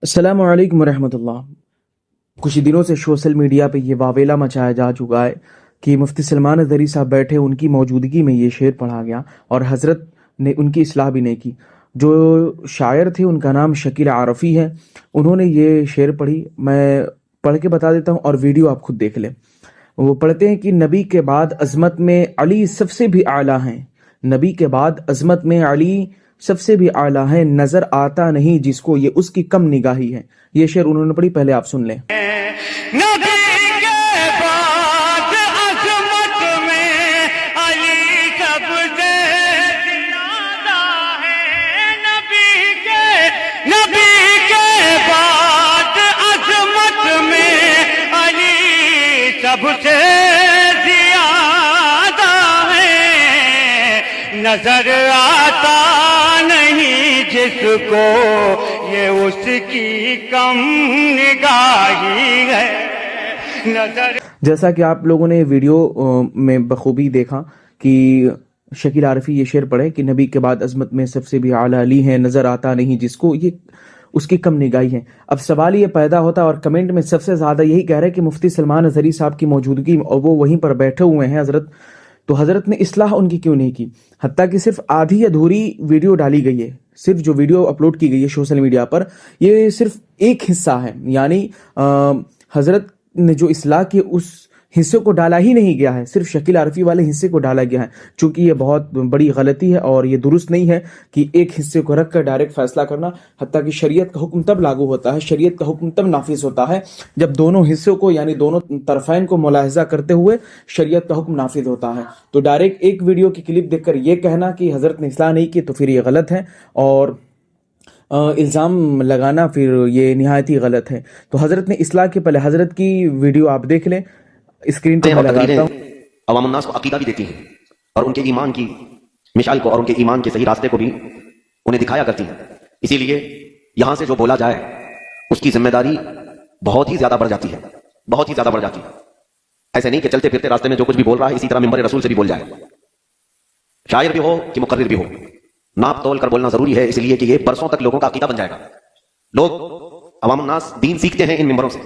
अस्सलामु अलैकुम रहमतुल्लाह। कुछ ही दिनों से सोशल मीडिया पे ये वावेला मचाया जा चुका है कि मुफ्ती सलमान अज़हरी साहब बैठे, उनकी मौजूदगी में ये शेर पढ़ा गया और हज़रत ने उनकी इस्लाह भी नहीं की। जो शायर थे उनका नाम शकील आरफ़ी है, उन्होंने ये शेर पढ़ी। मैं पढ़ के बता देता हूँ और वीडियो आप खुद देख लें। वो पढ़ते हैं कि नबी के बाद अज़मत में अली सबसे भी आला हैं, नबी के बाद अज़मत में अली सबसे भी आला है, नजर आता नहीं जिसको ये उसकी कम निगाही है। ये शेर उन्होंने पढ़ी, पहले आप सुन लें। नबी के बाद अज़मत में अली सबसे ज़्यादा है, नबी के बाद अज़मत में अली सबसे ज़्यादा है, नजर आता नहीं जिसको ये उसकी कम निगाही है, नजर। जैसा कि आप लोगों ने वीडियो में बखूबी देखा कि शकील आरफी ये शेर पढ़े कि नबी के बाद अजमत में सबसे भी आला अली है, नजर आता नहीं जिसको ये उसकी कम निगाही है। अब सवाल ये पैदा होता है और कमेंट में सबसे ज्यादा यही कह रहे हैं कि मुफ्ती सलमान अज़हरी साहब की मौजूदगी और वो वहीं पर बैठे हुए हैं हजरत, तो हजरत ने इस्लाह उनकी क्यों नहीं की। हत्ता कि सिर्फ आधी अधूरी वीडियो डाली गई है, सिर्फ जो वीडियो अपलोड की गई है सोशल मीडिया पर, ये सिर्फ एक हिस्सा है, यानी हजरत ने जो इस्लाह की उस हिस्से को डाला ही नहीं गया है, सिर्फ शकील आरफी वाले हिस्से को डाला गया है। चूंकि ये बहुत बड़ी गलती है और ये दुरुस्त नहीं है कि एक हिस्से को रख कर डायरेक्ट फैसला करना। हत्ता कि शरीयत का हुक्म तब लागू होता है, शरीयत का हुक्म तब नाफिज होता है जब दोनों हिस्सों को यानी दोनों तरफैन को मुलाहिजा करते हुए शरीयत का हुक्म नाफिज होता है। तो डायरेक्ट एक वीडियो की क्लिप देखकर ये कहना कि हजरत ने इस्लाह नहीं की तो फिर ये गलत है और इल्ज़ाम लगाना फिर ये निहायत ही गलत है। तो हजरत ने इस्लाह के पहले हजरत की वीडियो आप देख लें, स्क्रीन पे मैं लगाता हूं। अवाम उन्नास को अकीदा भी देती हैं और उनके ईमान की मिसाल को और उनके ईमान के सही रास्ते को भी उन्हें दिखाया करती हैं। इसीलिए यहां से जो बोला जाए उसकी जिम्मेदारी बहुत ही ज्यादा बढ़ जाती है, बहुत ही ज्यादा बढ़ जाती है। ऐसे नहीं कि चलते फिरते रास्ते में जो कुछ भी बोल रहा है इसी तरह मिंबर रसूल से भी बोल जाए। शायर भी हो कि मुकर्रिर भी हो, नाप तोल कर बोलना जरूरी है, इसलिए कि ये बरसों तक लोगों का अकीदा बन जाएगा। लोग अवाम उन्नास दीन सीखते हैं इन मिंबरों से।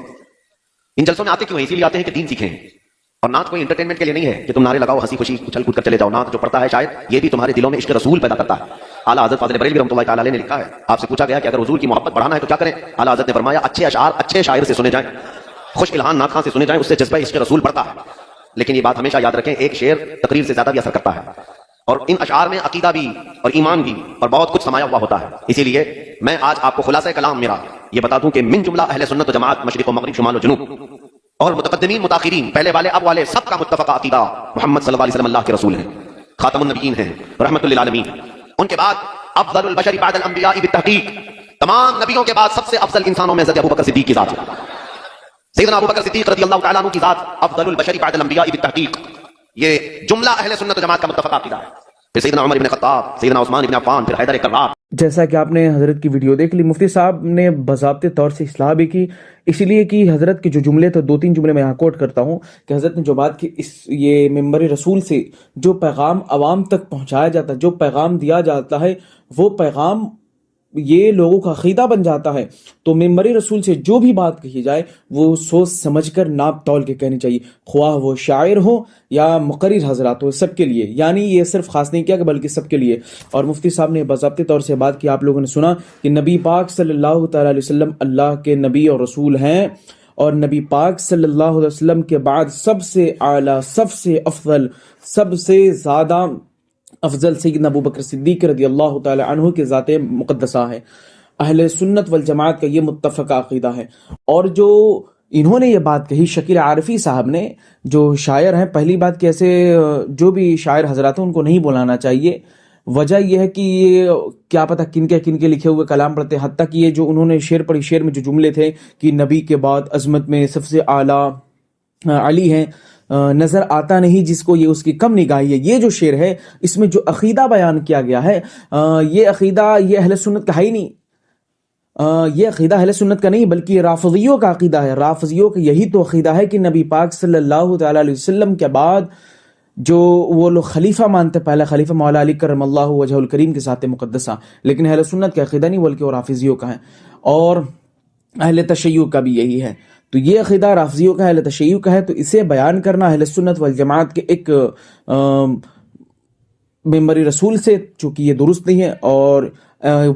इन जलसों में आते क्यों है? इसीलिए आते हैं कि दीन सीखें। और नात कोई एंटरटेनमेंट के लिए नहीं है कि तुम नारे लगाओ, हंसी खुशी उछल कूद कर चले जाओ। नात जो पढ़ता है शायद ये भी तुम्हारे दिलों में इश्क रसूल पैदा करता है। आला हज़रत फाज़िल बरेलवी रहमतुल्लाह तआला अलैह ने लिखा है, आपसे पूछा गया कि अगर हुजूर की मोहब्बत बढ़ाना है तो क्या करें? आला हज़रत ने फरमाया अच्छे अशआर अच्छे शायर से सुने जाएं, खुश इल्हान नात खां से सुने जाएं, उससे जज्बा इश्क रसूल बढ़ता है। लेकिन ये बात हमेशा याद रखें, एक शेर तकरीर से ज्यादा भी असर करता है और इन अशआर में अकीदा भी और ईमान भी और बहुत कुछ समाया हुआ होता है। इसीलिए मैं आज आपको खुलासा कलाम मेरा ये बता दूं कि मिन जुमला अहले सुन्नत व जमात मशरिक़ व मग़रिब शुमाल व जुनूब और मुतक़द्दिमीन मुताख़िरीन, पहले वाले अब वाले, सबका मुत्तफ़क़ा अक़ीदा मोहम्मद सल्लल्लाहु अलैहि वसल्लम अल्लाह के रसूल हैं, खातमुन नबिय्यीन हैं, रहमतुल लिल आलमीन। उनके बाद अफ़ज़लुल बशरि बअदल अंबिया बित्तहक़ीक़, तमाम नबियों के बाद सबसे अफजल इंसानों में हज़रत अबू बकर सिद्दीक़ की ज़ात है। सैयदना अबू बकर सिद्दीक़ रज़ियल्लाहु तआला अन्हु की ज़ात अफ़ज़लुल बशरि बअदल अंबिया बित्तहक़ीक़, ये जुमला अहले सुन्नत व जमात का मुत्तफ़क़ा अक़ीदा है। फिर सैयदना उमर इब्न ख़त्ताब, सैयदना उस्मान इब्न अफ़्फ़ान, फिर हैदर कर्रार। जैसा कि आपने हजरत की वीडियो देख ली, मुफ्ती साहब ने बाज़ाब्ते तौर से इस्लाह भी की, इसलिए कि हजरत के जो जुमले थे, दो तीन जुमले मैं यहाँ कोट करता हूँ कि हजरत ने जो बात की, इस ये मिंबर रसूल से जो पैगाम अवाम तक पहुँचाया जाता है, जो पैगाम दिया जाता है, वो पैगाम ये लोगों का अक़ीदा बन जाता है। तो मिंबर रसूल से जो भी बात कही जाए वो सोच समझकर नाप तौल के कहनी चाहिए, ख्वाह वो शायर हो या मुकर्रिर हजरात हो, सबके लिए। यानी ये सिर्फ खास नहीं किया कि बल्कि सबके लिए। और मुफ्ती साहब ने बाज़ाब्ते तौर से बात की, आप लोगों ने सुना कि नबी पाक सल्लल्लाहु तआला अलैहि वसल्लम अल्लाह के नबी और रसूल हैं और नबी पाक सल्लल्लाहु अलैहि वसल्लम के बाद सबसे आला, सबसे अफजल, सबसे ज़्यादा अफजल सैयदना अबू बकर सिद्दीक़ रज़ियल्लाहु तआला अन्हु के ज़ाते मुक़द्दसा है। अहले सुन्नत वल जमात का ये मुत्तफ़क़ा अक़ीदा है। और जो इन्होंने ये बात कही शकील आरफी साहब ने, जो शायर हैं, पहली बात कि ऐसे जो भी शायर हजरात हैं उनको नहीं बुलाना चाहिए। वजह यह है कि ये क्या पता किनके लिखे हुए कलाम पढ़ते, हत्ता कि ये जो उन्होंने शेर पढ़ी, शेर में जो जुमले थे कि नबी के बाद अज़मत में सबसे आला अली हैं, नजर आता नहीं जिसको ये उसकी कम निगाही है। ये जो शेर है इसमें जो अकीदा बयान किया गया है, ये अकीदा ये अहले सुन्नत का है ही नहीं। ये अकीदा अहले सुन्नत का नहीं बल्कि राफ़िज़ियों का अकीदा है। राफ़िज़ियों का यही तो अकीदा है कि नबी पाक सल्लल्लाहु तआला अलैहि वसल्लम के बाद जो वो लोग खलीफा मानते, पहला खलीफा मौला अली करमल्लाहु वजहुल करीम के साथ मुक़द्दसा, लेकिन अहले सुन्नत का अकीदा नहीं बल्कि वो राफ़िज़ियों का है। और اہل تشیع کا بھی یہی ہے. تو یہ عقیدہ رافضیوں کا، اہل تشیع کا ہے. تو اسے بیان کرنا اہل سنت والجماعت کے ایک ممبر رسول سے چونکہ یہ درست نہیں ہے. اور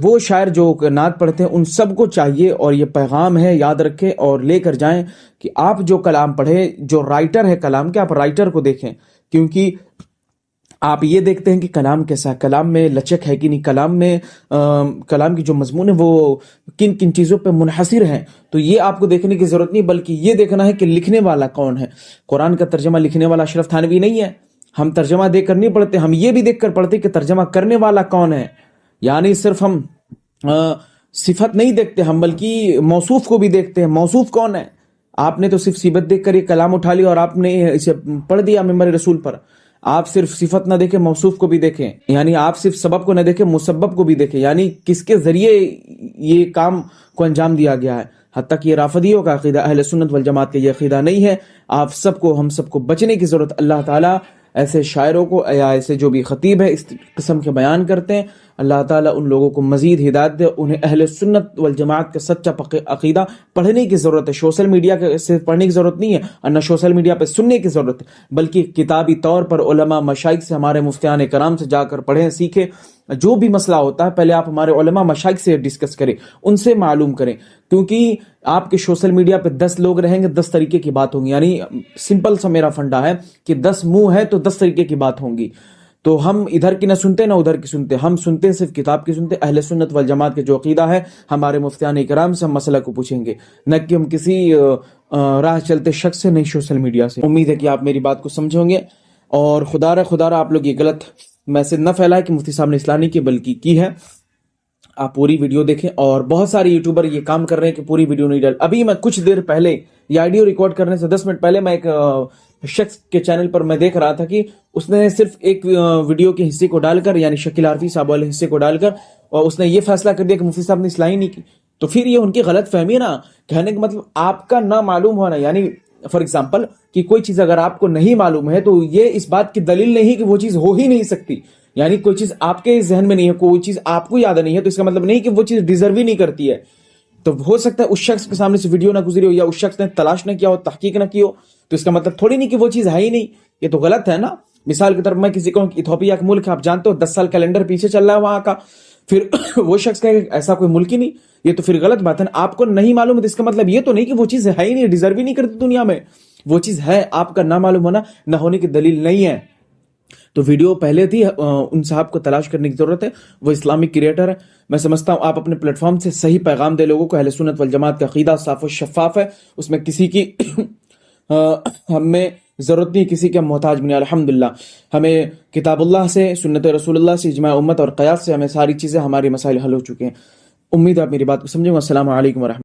وہ شاعر جو نعت پڑھتے ہیں ان سب کو چاہیے، اور یہ پیغام ہے یاد رکھیں اور لے کر جائیں کہ آپ جو کلام پڑھیں، جو رائٹر ہے کلام کے، آپ رائٹر کو دیکھیں. کیونکہ آپ یہ دیکھتے ہیں کہ کلام کیسا ہے، کلام میں لچک ہے کہ نہیں، کلام کی جو مضمون ہے وہ کن کن چیزوں پہ منحصر ہے. تو یہ آپ کو دیکھنے کی ضرورت نہیں، بلکہ یہ دیکھنا ہے کہ لکھنے والا کون ہے. قرآن کا ترجمہ لکھنے والا اشرف تھانوی نہیں ہے. ہم ترجمہ دیکھ کر نہیں پڑھتے، ہم یہ بھی دیکھ کر پڑھتے کہ ترجمہ کرنے والا کون ہے. یعنی صرف ہم صفت نہیں دیکھتے ہم، بلکہ موصوف کو بھی دیکھتے ہیں. موصوف کون ہے؟ آپ نے تو صرف صفت دیکھ کر یہ کلام اٹھا لیا اور آپ نے اسے پڑھ دیا ممبر رسول پر. آپ صرف صفت نہ دیکھیں، موصوف کو بھی دیکھیں. یعنی آپ صرف سبب کو نہ دیکھیں، مسبب کو بھی دیکھیں. یعنی کس کے ذریعے یہ کام کو انجام دیا گیا ہے. حتیٰ کہ یہ رافضیوں کا عقیدہ، اہل سنت والجماعت کا یہ عقیدہ نہیں ہے. آپ سب کو، ہم سب کو بچنے کی ضرورت. اللہ تعالیٰ ایسے شاعروں کو یا ایسے جو بھی خطیب ہے اس قسم کے بیان کرتے ہیں، اللہ تعالیٰ ان لوگوں کو مزید ہدایت دے. انہیں اہل سنت والجماعت کا سچا عقیدہ پڑھنے کی ضرورت ہے. سوشل میڈیا سے پڑھنے کی ضرورت نہیں ہے، اور نہ سوشل میڈیا پہ سننے کی ضرورت ہے، بلکہ کتابی طور پر علماء مشائخ سے، ہمارے مفتیان کرام سے جا کر پڑھیں، سیکھیں. جو بھی مسئلہ ہوتا ہے پہلے آپ ہمارے علماء مشائخ سے ڈسکس کریں، ان سے معلوم کریں. کیونکہ آپ کے سوشل میڈیا پہ 10 لوگ رہیں گے، 10 طریقے کی بات ہوگی. یعنی سمپل سا میرا فنڈا ہے کہ 10 منہ ہے تو 10 طریقے کی بات ہوں گی. تو ہم ادھر کی نہ سنتے نہ ادھر کی سنتے، ہم سنتے صرف کتاب کی سنتے. اہل سنت والجماعت کے جو عقیدہ ہے ہمارے مفتیان کرام سے ہم مسئلہ کو پوچھیں گے، نہ کہ ہم کسی راہ چلتے شخص سے، نہیں سوشل میڈیا سے. امید ہے کہ آپ میری بات کو سمجھیں گے. اور خدا را آپ لوگ یہ غلط میسج نہ پھیلائے کہ مفتی صاحب نے اصلاح نہیں کی ہے. آپ پوری ویڈیو دیکھیں. اور بہت سارے یوٹیوبر یہ کام کر رہے ہیں کہ پوری ویڈیو نہیں ڈال. ابھی میں کچھ دیر پہلے یہ آڈیو ریکارڈ کرنے سے 10 منٹ پہلے میں ایک شخص کے چینل پر میں دیکھ رہا تھا کہ اس نے صرف ایک ویڈیو کے حصے کو ڈال کر، یعنی شکیل عارفی صاحب والے حصے کو ڈال کر، اور اس نے یہ فیصلہ کر دیا کہ مفتی صاحب نے اصلاح نہیں کی. تو پھر یہ ان کی غلط فہمی ہے نا. کہنے کا مطلب آپ کا نہ معلوم ہونا، یعنی فار ایگزامپل کہ کوئی چیز اگر آپ کو نہیں معلوم ہے تو یہ اس بات کی دلیل نہیں کہ وہ چیز ہو ہی نہیں سکتی. یعنی کوئی چیز آپ کے ذہن میں نہیں ہے، کوئی چیز آپ کو یاد نہیں ہے، تو اس کا مطلب نہیں کہ وہ چیز ڈیزرو ہی نہیں کرتی ہے. تو ہو سکتا ہے اس شخص کے سامنے سے ویڈیو نہ گزری ہو، یا اس شخص نے تلاش نہ کیا ہو، تحقیق نہ کی ہو، تو اس کا مطلب تھوڑی نہیں کہ وہ چیز ہے ہی نہیں. یہ تو غلط ہے نا. مثال کی طرف میں کسی کو، ایتھوپیا کا ملک آپ جانتے ہو، 10 سال کیلنڈر پیچھے چل رہا ہے وہاں کا، پھر وہ شخص کہے کہ ایسا کوئی ملک ہی نہیں. یہ تو پھر غلط بات ہے نا. آپ کو نہیں معلوم ہے تو اس کا مطلب یہ تو نہیں کہ وہ چیز ہے ہی نہیں، ڈیزرو ہی نہیں کرتی دنیا میں. وہ چیز ہے، آپ کا نہ معلوم ہونا نہ ہونے کی دلیل نہیں ہے. تو ویڈیو پہلے تھی، ان صاحب کو تلاش کرنے کی ضرورت ہے. وہ اسلامک کریٹر ہے. میں سمجھتا ہوں آپ اپنے پلیٹ فارم سے صحیح پیغام دے لوگوں کو. اہل سنت والجماعت کا عقیدہ صاف و شفاف ہے، اس میں کسی کی ہمیں ضرورت نہیں، کسی کے محتاج بنی. الحمدللہ ہمیں کتاب اللہ سے، سنت رسول اللہ سے، اجماع امت اور قیاس سے ہمیں ساری چیزیں، ہماری مسائل حل ہو چکے ہیں. امید آپ میری بات کو سمجھیں گے. السلام علیکم ورحمۃ اللہ.